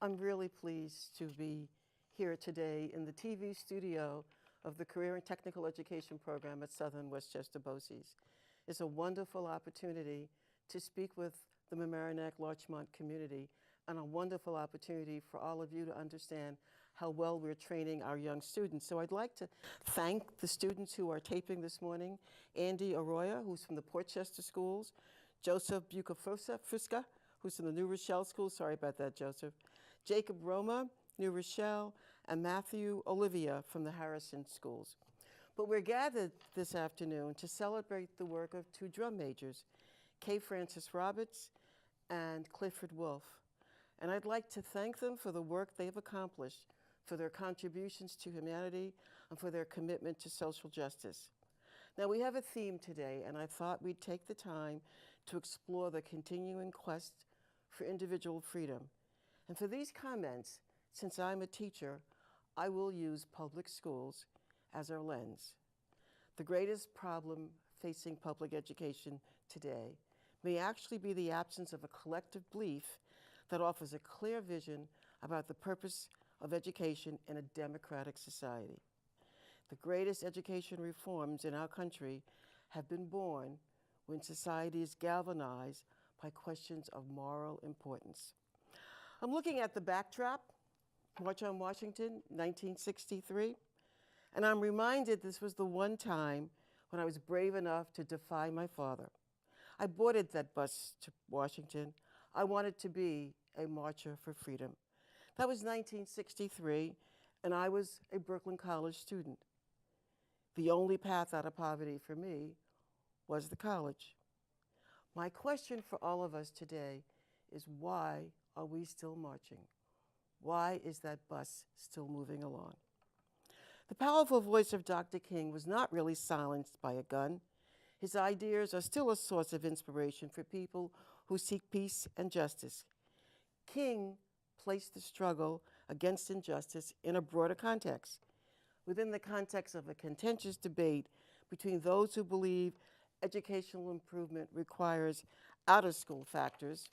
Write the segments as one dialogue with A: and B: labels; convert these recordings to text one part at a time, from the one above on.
A: I'm really pleased to be here today in the TV studio of the Career and Technical Education Program at Southern Westchester BOCES. It's a wonderful opportunity to speak with the Mamaroneck Larchmont community, and a wonderful opportunity for all of you to understand how well we're training our young students. So I'd like to thank the students who are taping this morning: Andy Arroyo, who's from the Portchester schools; Joseph Bucafuska, who's from the New Rochelle School. Sorry about that, Joseph. Jacob Roma, New Rochelle, and Matthew Olivia from the Harrison schools. But we're gathered this afternoon to celebrate the work of two drum majors, Kay Francis Roberts and Clifford Wolf. And I'd like to thank them for the work they've accomplished, for their contributions to humanity, and for their commitment to social justice. Now, we have a theme today, and I thought we'd take the time to explore the continuing quest for individual freedom. And for these comments, since I'm a teacher, I will use public schools as our lens. The greatest problem facing public education today may actually be the absence of a collective belief that offers a clear vision about the purpose of education in a democratic society. The greatest education reforms in our country have been born when society is galvanized by questions of moral importance. I'm looking at the backdrop, March on Washington, 1963, and I'm reminded this was the one time when I was brave enough to defy my father. I boarded that bus to Washington. I wanted to be a marcher for freedom. That was 1963, and I was a Brooklyn College student. The only path out of poverty for me was the college. My question for all of us today is, why are we still marching? Why is that bus still moving along? The powerful voice of Dr. King was not really silenced by a gun. His ideas are still a source of inspiration for people who seek peace and justice. King placed the struggle against injustice in a broader context, within the context of a contentious debate between those who believe educational improvement requires out-of-school factors,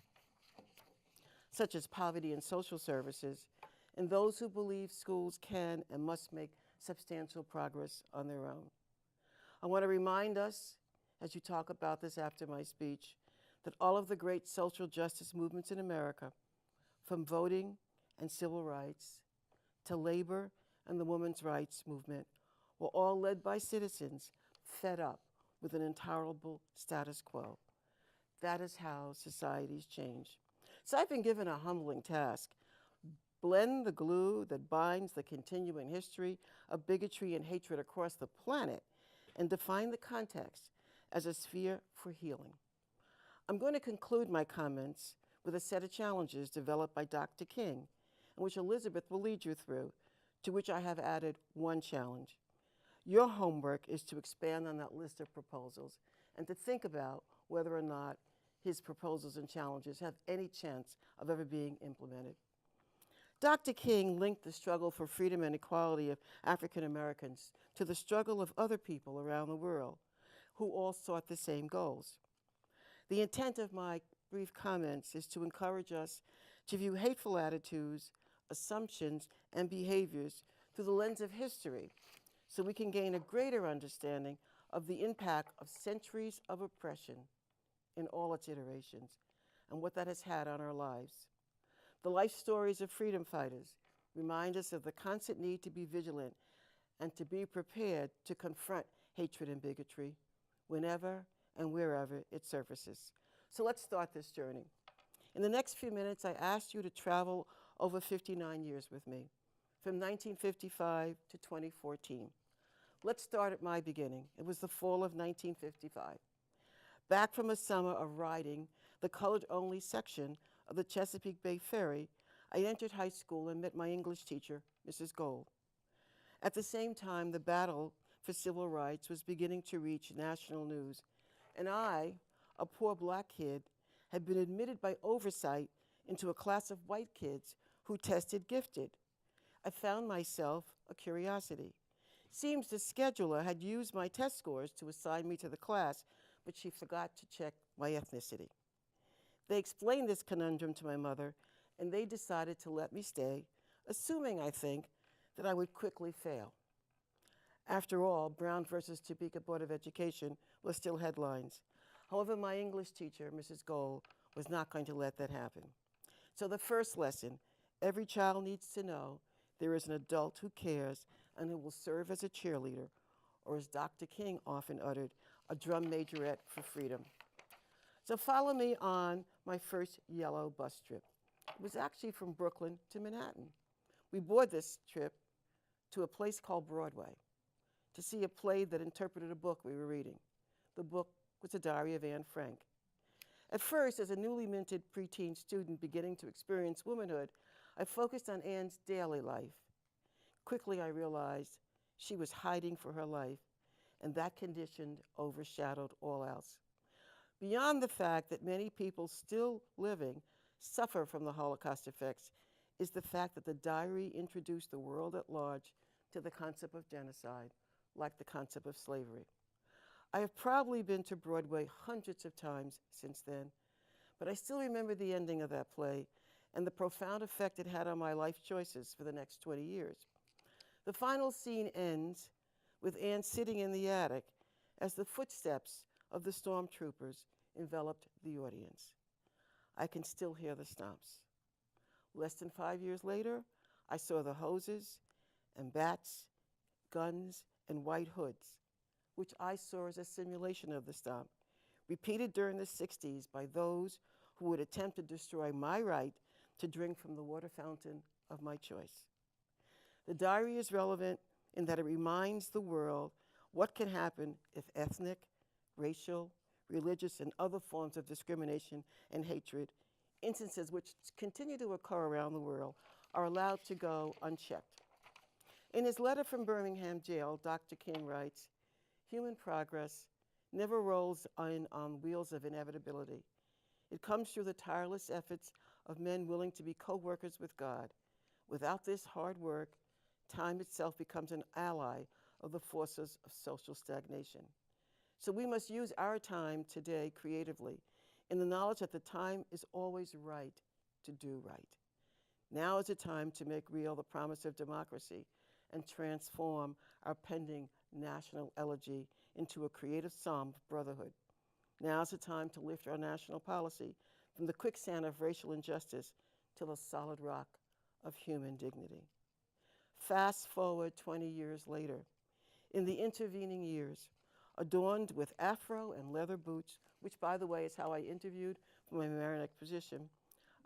A: such as poverty and social services, and those who believe schools can and must make substantial progress on their own. I want to remind us, as you talk about this after my speech, that all of the great social justice movements in America, from voting and civil rights to labor and the women's rights movement, were all led by citizens fed up with an intolerable status quo. That is how societies change. So I've been given a humbling task: blend the glue that binds the continuing history of bigotry and hatred across the planet and define the context as a sphere for healing. I'm going to conclude my comments with a set of challenges developed by Dr. King, and which Elizabeth will lead you through, to which I have added one challenge. Your homework is to expand on that list of proposals and to think about whether or not his proposals and challenges have any chance of ever being implemented. Dr. King linked the struggle for freedom and equality of African Americans to the struggle of other people around the world who all sought the same goals. The intent of my brief comments is to encourage us to view hateful attitudes, assumptions, and behaviors through the lens of history, so we can gain a greater understanding of the impact of centuries of oppression in all its iterations and what that has had on our lives. The life stories of freedom fighters remind us of the constant need to be vigilant and to be prepared to confront hatred and bigotry whenever and wherever it surfaces. So let's start this journey. In the next few minutes, I asked you to travel over 59 years with me, from 1955 to 2014. Let's start at my beginning. It was the fall of 1955. Back from a summer of riding the colored-only section of the Chesapeake Bay Ferry, I entered high school and met my English teacher, Mrs. Gold. At the same time, the battle for civil rights was beginning to reach national news, and I, a poor black kid, had been admitted by oversight into a class of white kids who tested gifted. I found myself a curiosity. Seems the scheduler had used my test scores to assign me to the class, but she forgot to check my ethnicity. They explained this conundrum to my mother, and they decided to let me stay, assuming, I think, that I would quickly fail. After all, Brown versus Topeka Board of Education was still headlines. However, my English teacher, Mrs. Gold, was not going to let that happen. So the first lesson, every child needs to know there is an adult who cares and who will serve as a cheerleader, or as Dr. King often uttered, a drum majorette for freedom. So follow me on my first yellow bus trip. It was actually from Brooklyn to Manhattan. We boarded this trip to a place called Broadway to see a play that interpreted a book we were reading. The book was The Diary of Anne Frank. At first, as a newly minted preteen student beginning to experience womanhood, I focused on Anne's daily life. Quickly, I realized she was hiding for her life, and that condition overshadowed all else. Beyond the fact that many people still living suffer from the Holocaust effects is the fact that the diary introduced the world at large to the concept of genocide, like the concept of slavery. I have probably been to Broadway hundreds of times since then, but I still remember the ending of that play and the profound effect it had on my life choices for the next 20 years. The final scene ends with Anne sitting in the attic as the footsteps of the stormtroopers enveloped the audience. I can still hear the stomps. Less than 5 years later, I saw the hoses and bats, guns, and white hoods, which I saw as a simulation of the stomp, repeated during the 60s by those who would attempt to destroy my right to drink from the water fountain of my choice. The diary is relevant in that it reminds the world what can happen if ethnic, racial, religious, and other forms of discrimination and hatred, instances which continue to occur around the world, are allowed to go unchecked. In his letter from Birmingham jail, Dr. King writes, "Human progress never rolls in on wheels of inevitability. It comes through the tireless efforts of men willing to be co-workers with God. Without this hard work, time itself becomes an ally of the forces of social stagnation. So we must use our time today creatively in the knowledge that the time is always right to do right. Now is the time to make real the promise of democracy and transform our pending national elegy into a creative psalm of brotherhood. Now is the time to lift our national policy from the quicksand of racial injustice to the solid rock of human dignity." Fast forward 20 years later. In the intervening years, adorned with afro and leather boots, which, by the way, is how I interviewed for my Mamaroneck position,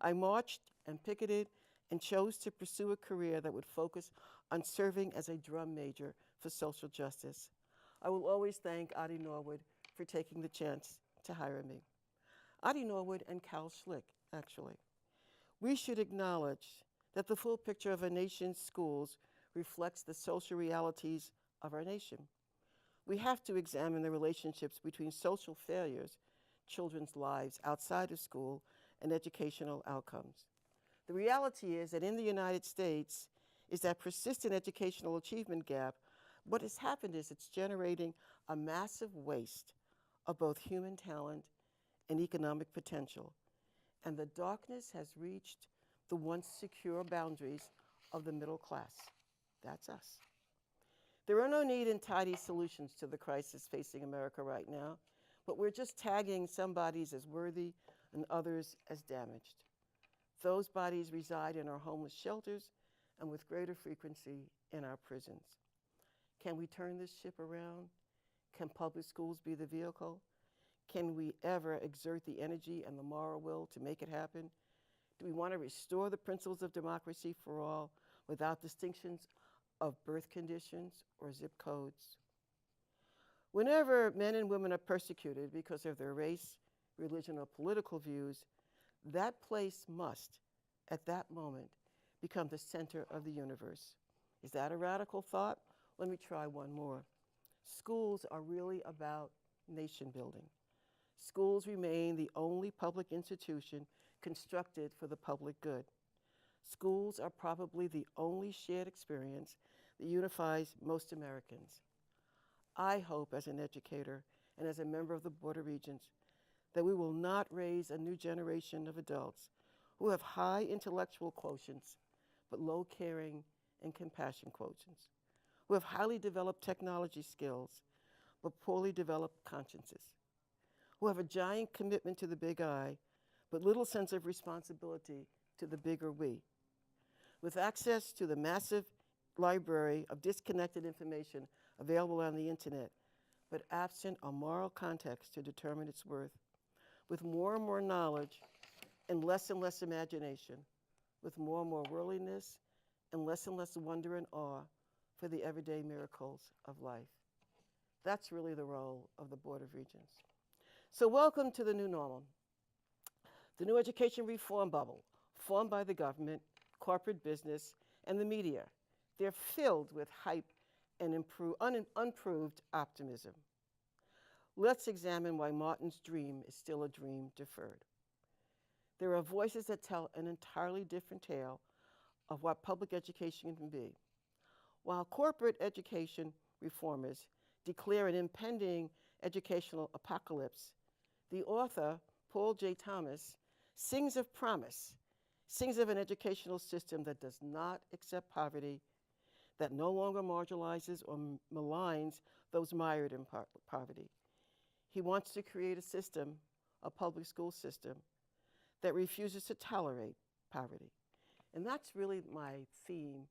A: I marched and picketed and chose to pursue a career that would focus on serving as a drum major for social justice. I will always thank Audie Norwood for taking the chance to hire me. Audie Norwood and Cal Schlick, actually. We should acknowledge that the full picture of a nation's schools reflects the social realities of our nation. We have to examine the relationships between social failures, children's lives outside of school, and educational outcomes. The reality is that in the United States is that persistent educational achievement gap. What has happened is it's generating a massive waste of both human talent and economic potential. And the darkness has reached the once secure boundaries of the middle class. That's us. There are no neat and tidy solutions to the crisis facing America right now, but we're just tagging some bodies as worthy and others as damaged. Those bodies reside in our homeless shelters and with greater frequency in our prisons. Can we turn this ship around? Can public schools be the vehicle? Can we ever exert the energy and the moral will to make it happen? Do we want to restore the principles of democracy for all without distinctions of birth conditions or zip codes? Whenever men and women are persecuted because of their race, religion, or political views, that place must, at that moment, become the center of the universe. Is that a radical thought? Let me try one more. Schools are really about nation building. Schools remain the only public institution constructed for the public good. Schools are probably the only shared experience that unifies most Americans. I hope as an educator and as a member of the Board of Regents that we will not raise a new generation of adults who have high intellectual quotients, but low caring and compassion quotients, who have highly developed technology skills, but poorly developed consciences, who have a giant commitment to the big I, but little sense of responsibility to the bigger we, with access to the massive library of disconnected information available on the internet, but absent a moral context to determine its worth, with more and more knowledge and less imagination, with more and more worldliness and less wonder and awe for the everyday miracles of life. That's really the role of the Board of Regents. So welcome to the new normal. The new education reform bubble, formed by the government, corporate business, and the media. They're filled with hype and unproved optimism. Let's examine why Martin's dream is still a dream deferred. There are voices that tell an entirely different tale of what public education can be. While corporate education reformers declare an impending educational apocalypse, the author, Paul J. Thomas, sings of promise, sings of an educational system that does not accept poverty, that no longer marginalizes or maligns those mired in poverty. He wants to create a system, a public school system, that refuses to tolerate poverty. And that's really my theme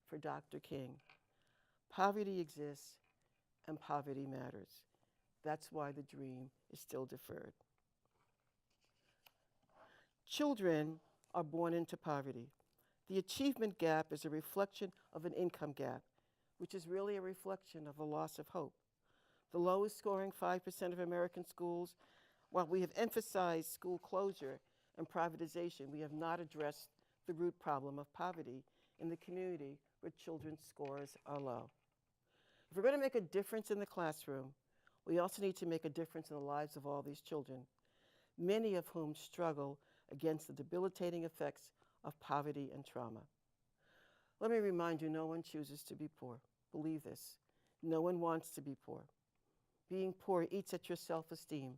A: for Dr. King. Poverty exists and poverty matters. That's why the dream is still deferred. Children are born into poverty. The achievement gap is a reflection of an income gap, which is really a reflection of a loss of hope. The lowest scoring 5% of American schools, while we have emphasized school closure and privatization, we have not addressed the root problem of poverty in the community where children's scores are low. If we're going to make a difference in the classroom, we also need to make a difference in the lives of all these children, many of whom struggle against the debilitating effects of poverty and trauma. Let me remind you, no one chooses to be poor. Believe this. No one wants to be poor. Being poor eats at your self-esteem.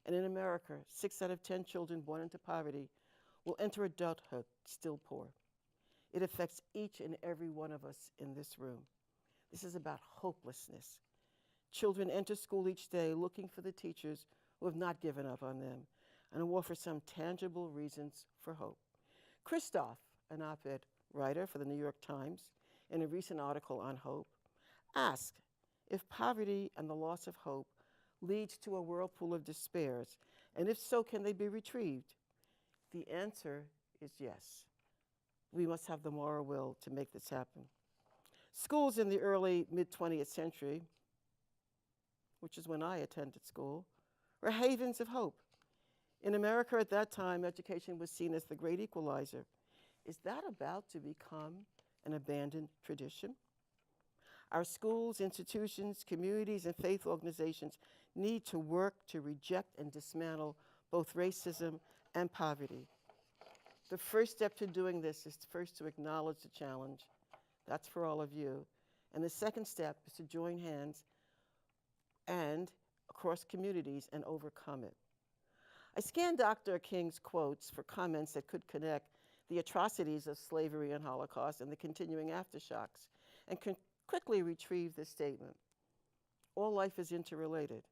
A: And in America, 6 out of 10 children born into poverty will enter adulthood still poor. It affects each and every one of us in this room. This is about hopelessness. Children enter school each day looking for the teachers who have not given up on them and who offer some tangible reasons for hope. Christoph, an op-ed writer for the New York Times, in a recent article on hope, asked if poverty and the loss of hope leads to a whirlpool of despairs, and if so, can they be retrieved? The answer is yes. We must have the moral will to make this happen. Schools in the early mid-20th century, which is when I attended school, were havens of hope. In America at that time, education was seen as the great equalizer. Is that about to become an abandoned tradition? Our schools, institutions, communities, and faith organizations need to work to reject and dismantle both racism and poverty. The first step to doing this is first to acknowledge the challenge. That's for all of you. And the second step is to join hands and across communities and overcome it. I scanned Dr. King's quotes for comments that could connect the atrocities of slavery and Holocaust and the continuing aftershocks, and quickly retrieve this statement. All life is interrelated.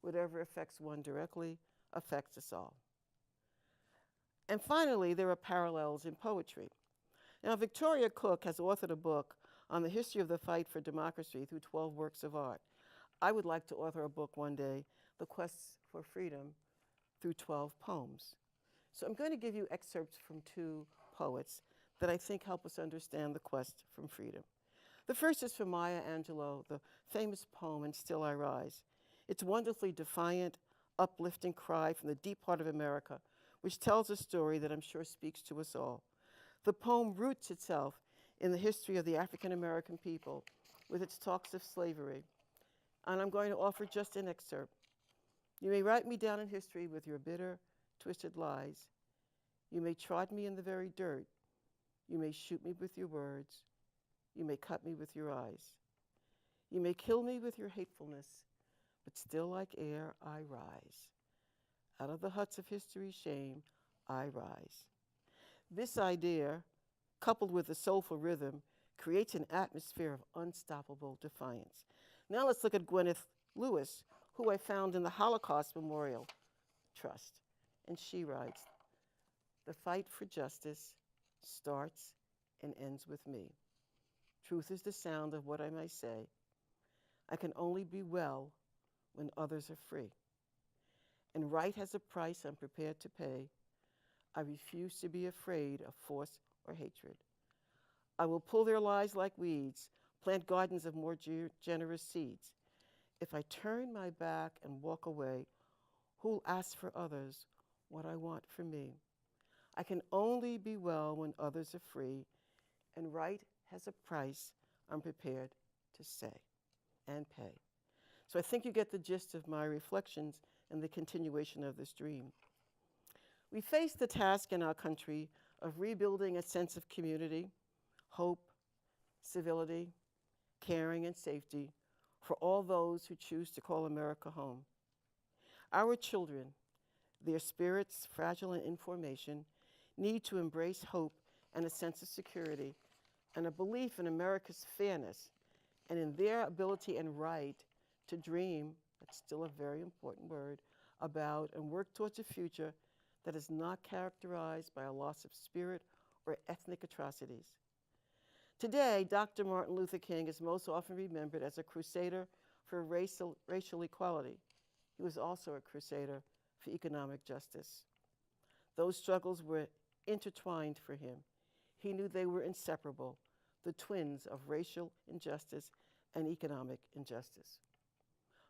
A: Whatever affects one directly affects us all. And finally, there are parallels in poetry. Now, Victoria Cook has authored a book on the history of the fight for democracy through 12 works of art. I would like to author a book one day, The Quest for Freedom, through 12 poems. So I'm going to give you excerpts from 2 poets that I think help us understand the quest from freedom. The first is from Maya Angelou, the famous poem, And Still I Rise. It's a wonderfully defiant, uplifting cry from the deep heart of America, which tells a story that I'm sure speaks to us all. The poem roots itself in the history of the African American people with its talks of slavery. And I'm going to offer just an excerpt. You may write me down in history with your bitter, twisted lies. You may trod me in the very dirt. You may shoot me with your words. You may cut me with your eyes. You may kill me with your hatefulness, but still like air I rise. Out of the huts of history's shame, I rise. This idea, coupled with a soulful rhythm, creates an atmosphere of unstoppable defiance. Now let's look at Gwyneth Lewis, who I found in the Holocaust Memorial Trust. And she writes, "The fight for justice starts and ends with me. Truth is the sound of what I may say. I can only be well when others are free. And right has a price I'm prepared to pay. I refuse to be afraid of force or hatred. I will pull their lies like weeds, plant gardens of more generous seeds. If I turn my back and walk away, who'll ask for others what I want for me? I can only be well when others are free, and right has a price I'm prepared to say and pay." So I think you get the gist of my reflections and the continuation of this dream. We face the task in our country of rebuilding a sense of community, hope, civility, caring, and safety for all those who choose to call America home. Our children, their spirits fragile and in formation, need to embrace hope and a sense of security and a belief in America's fairness and in their ability and right to dream, that's still a very important word, about and work towards a future that is not characterized by a loss of spirit or ethnic atrocities. Today, Dr. Martin Luther King is most often remembered as a crusader for racial equality. He was also a crusader for economic justice. Those struggles were intertwined for him. He knew they were inseparable, the twins of racial injustice and economic injustice.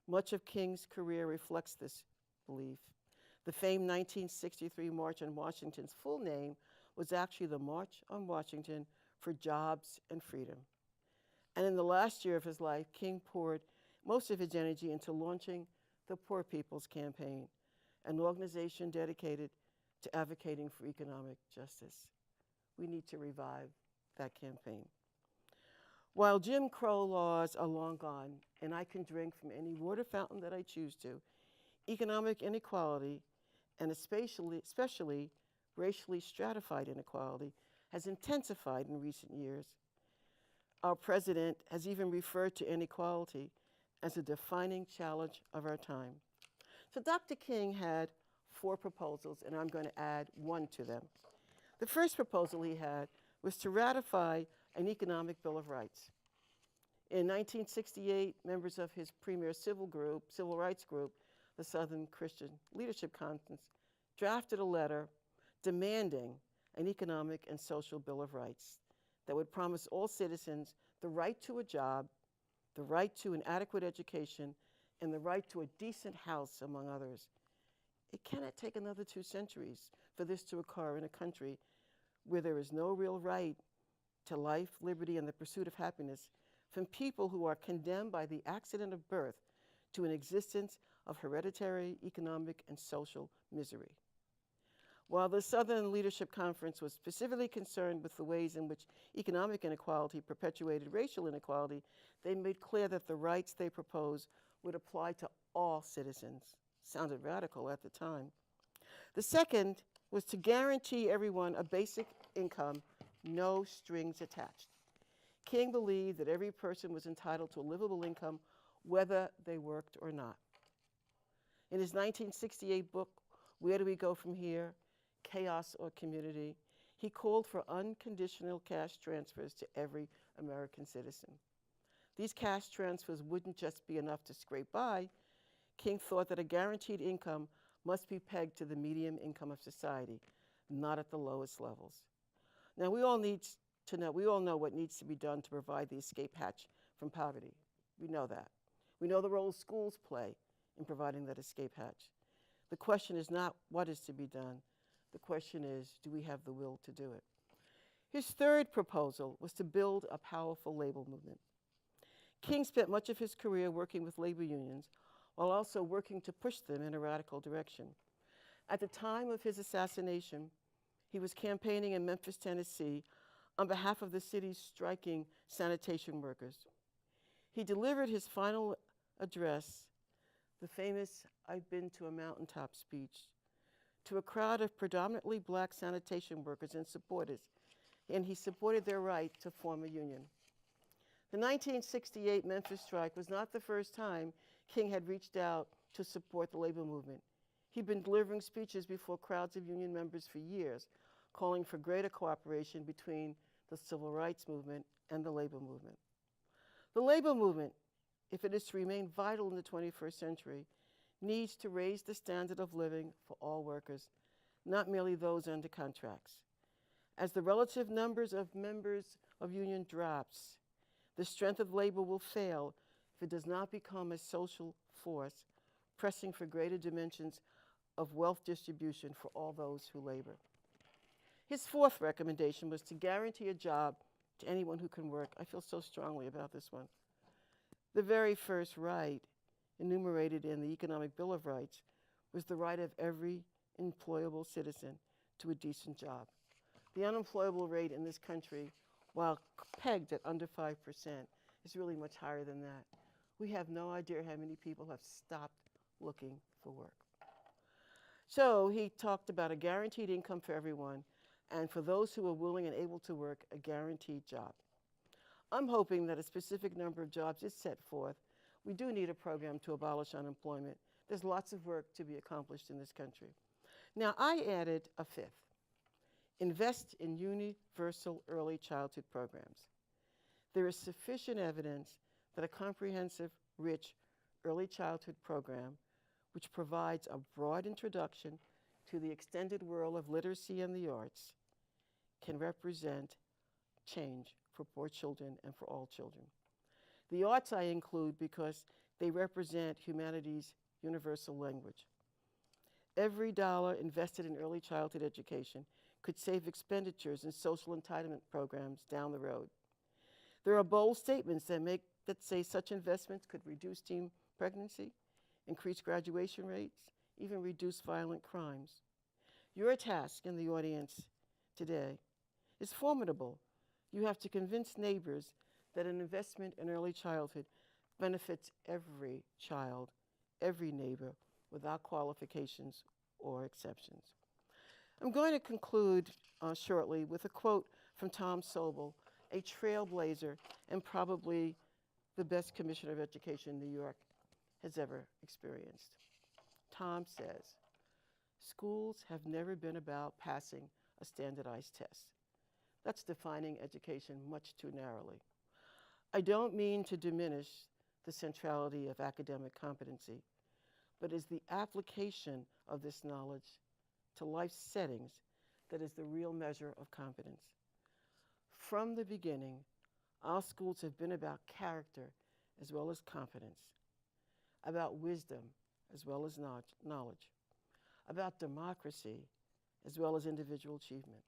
A: Much of King's career reflects this belief. The famed 1963 March on Washington's full name was actually the March on Washington for Jobs and Freedom. And in the last year of his life, King poured most of his energy into launching the Poor People's Campaign, an organization dedicated to advocating for economic justice. We need to revive that campaign. While Jim Crow laws are long gone, and I can drink from any water fountain that I choose to, economic inequality, and especially racially stratified inequality, has intensified in recent years. Our president has even referred to inequality as a defining challenge of our time. So Dr. King had 4 proposals, and I'm going to add 1 to them. The first proposal he had was to ratify an economic Bill of Rights. In 1968, members of his premier civil rights group, the Southern Christian Leadership Conference, drafted a letter demanding an economic and social Bill of Rights that would promise all citizens the right to a job, the right to an adequate education, and the right to a decent house, among others. It cannot take another 2 centuries for this to occur in a country where there is no real right to life, liberty, and the pursuit of happiness from people who are condemned by the accident of birth to an existence of hereditary, economic, and social misery. While the Southern Leadership Conference was specifically concerned with the ways in which economic inequality perpetuated racial inequality, they made clear that the rights they proposed would apply to all citizens. Sounded radical at the time. The second was to guarantee everyone a basic income, no strings attached. King believed that every person was entitled to a livable income, whether they worked or not. In his 1968 book, Where Do We Go From Here? Chaos or Community, he called for unconditional cash transfers to every American citizen. These cash transfers wouldn't just be enough to scrape by. King thought that a guaranteed income must be pegged to the median income of society, not at the lowest levels. Now, we all know what needs to be done to provide the escape hatch from poverty. We know that. We know the role schools play in providing that escape hatch. The question is not what is to be done. The question is, do we have the will to do it? His third proposal was to build a powerful labor movement. King spent much of his career working with labor unions while also working to push them in a radical direction. At the time of his assassination, he was campaigning in Memphis, Tennessee, on behalf of the city's striking sanitation workers. He delivered his final address, the famous "I've been to a mountaintop" speech, to a crowd of predominantly black sanitation workers and supporters, and he supported their right to form a union. The 1968 Memphis strike was not the first time King had reached out to support the labor movement. He'd been delivering speeches before crowds of union members for years, calling for greater cooperation between the civil rights movement and the labor movement. The labor movement, if it is to remain vital in the 21st century, needs to raise the standard of living for all workers, not merely those under contracts. As the relative numbers of members of union drops, the strength of labor will fail if it does not become a social force, pressing for greater dimensions of wealth distribution for all those who labor. His fourth recommendation was to guarantee a job to anyone who can work. I feel so strongly about this one. The very first right enumerated in the Economic Bill of Rights was the right of every employable citizen to a decent job. The unemployable rate in this country, while pegged at under 5%, is really much higher than that. We have no idea how many people have stopped looking for work. So he talked about a guaranteed income for everyone, and for those who are willing and able to work, a guaranteed job. I'm hoping that a specific number of jobs is set forth. We do need a program to abolish unemployment. There's lots of work to be accomplished in this country. Now, I added a fifth. Invest in universal early childhood programs. There is sufficient evidence that a comprehensive, rich early childhood program, which provides a broad introduction to the extended world of literacy and the arts, can represent change for poor children and for all children. The arts I include because they represent humanity's universal language. Every dollar invested in early childhood education could save expenditures in social entitlement programs down the road. There are bold statements that say such investments could reduce teen pregnancy, increase graduation rates, even reduce violent crimes. Your task in the audience today is formidable. You have to convince neighbors that an investment in early childhood benefits every child, every neighbor, without qualifications or exceptions. I'm going to conclude shortly with a quote from Tom Sobel, a trailblazer and probably the best commissioner of education New York has ever experienced. Tom says, "Schools have never been about passing a standardized test. That's defining education much too narrowly. I don't mean to diminish the centrality of academic competency, but it's the application of this knowledge to life settings that is the real measure of competence. From the beginning, our schools have been about character as well as competence, about wisdom as well as knowledge, about democracy as well as individual achievement.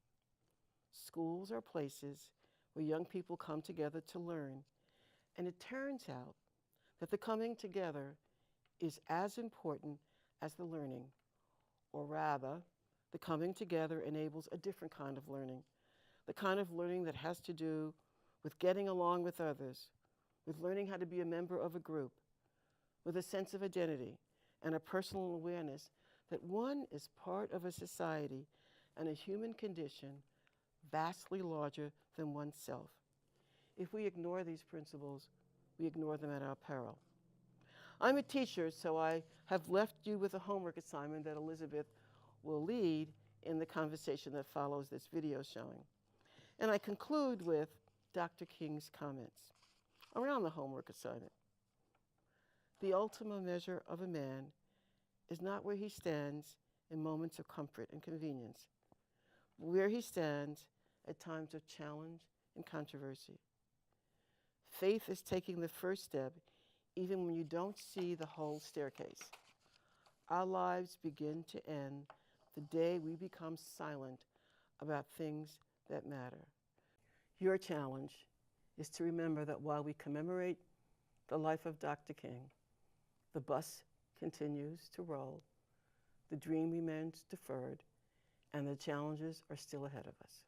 A: Schools are places where young people come together to learn, and it turns out that the coming together is as important as the learning, or rather, the coming together enables a different kind of learning, the kind of learning that has to do with getting along with others, with learning how to be a member of a group, with a sense of identity and a personal awareness that one is part of a society and a human condition vastly larger than oneself. If we ignore these principles, we ignore them at our peril." I'm a teacher, so I have left you with a homework assignment that Elizabeth will lead in the conversation that follows this video showing. And I conclude with Dr. King's comments around the homework assignment. "The ultimate measure of a man is not where he stands in moments of comfort and convenience, but where he stands at times of challenge and controversy. Faith is taking the first step even when you don't see the whole staircase. Our lives begin to end the day we become silent about things that matter. Your challenge is to remember that while we commemorate the life of Dr. King, the bus continues to roll, the dream remains deferred, and the challenges are still ahead of us."